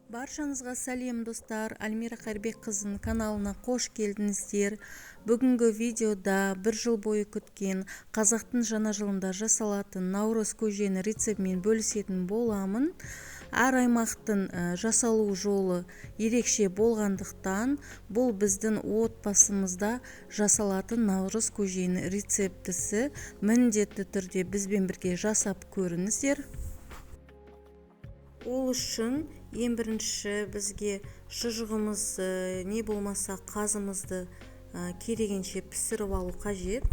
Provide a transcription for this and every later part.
Баршаңызға сәлем достар, Альмира Қайырбек қызының каналына қош келдіңіздер. Бүгінгі видеода бір жыл бойы күткен қазақтың жаңа жылында жасалатын наурыз көжені рецептімен бөлісетін боламын. Әр аймақтың жасалу жолы ерекше болғандықтан бұл біздің отбасымызда жасалатын наурыз көжені рецептісі. Міндетті түрде бізбен бірге жасап көріңіздер. Ол үшін ең бірінші бізге шұжығымыз не болмаса қазымызды керегенше пісіріп алу қажет.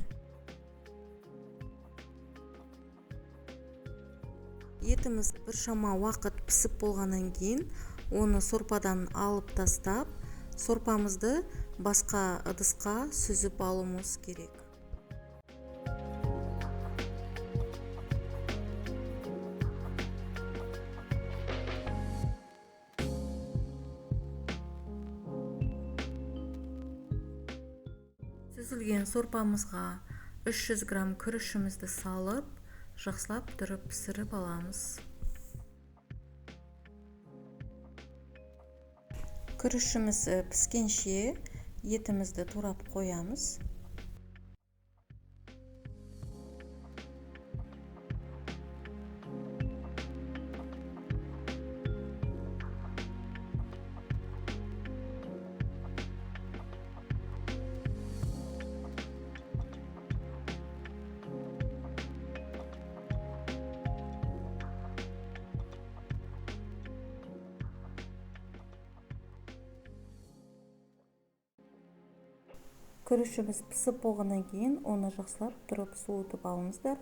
Етіміз біршама уақыт пісіп болғаннан кейін оны сорпадан алып тастап, сорпамызды басқа ыдысқа сүзіп алуымыз керек. Сүзілген сорпамызға 300 грамм күрішімізді салып, жақсылап тұрып пісіріп аламыз. Күрішіміз піскенше етімізді турап қоямыз. Күрішіміз пісіп болғаннан кейін оны жақсылап тұрып суытып алыңыздар.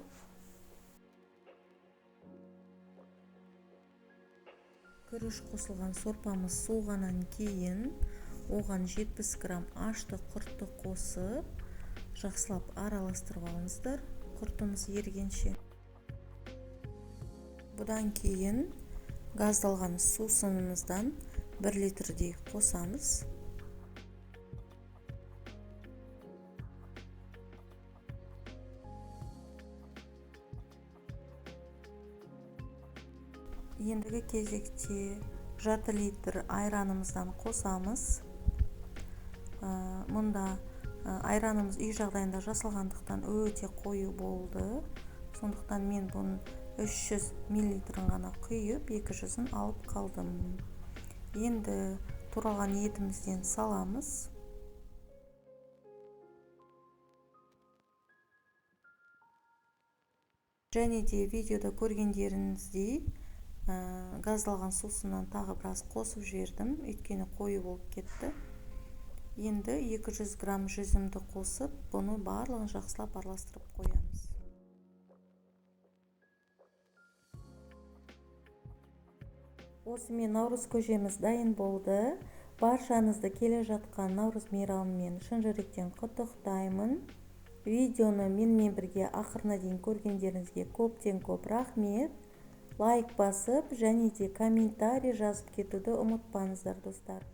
Күріш қосылған сорпамыз суығаннан кейін оған 70 грамм ашты құртты қосып, жақсылап араластырып алыңыздар, құртымыз ергенше. Бұдан кейін газдалған сусынымыздан 1 литрдей қосамыз. Ендігі кезекте 6 литр айранымыздан қосамыз. Мұнда айранымыз үй жағдайында жасалғандықтан өте қою болды. Сондықтан мен бұның 300 мл ғана құйып, 200-ін алып қалдым. Енді туралған етімізден саламыз. Және де видеода көргендеріңіздей газдалған сусыннан тағы біраз қосып жібердім, өйткені қою болып кетті. Енді 200 грамм жүзімді қосып, бұны барлығын жақсылап араластырып қоямыз. Осымен наурыз көжеміз дайын болды. Баршаңызды келе жатқан наурыз мейрамымен шын жүректен құттықтаймын. Видеоны менімен бірге ақырына дейін көргендеріңізге көптен көп рахмет. Лайк басып, және де комментарий жазып кетуді ұмытпаңыздар достар.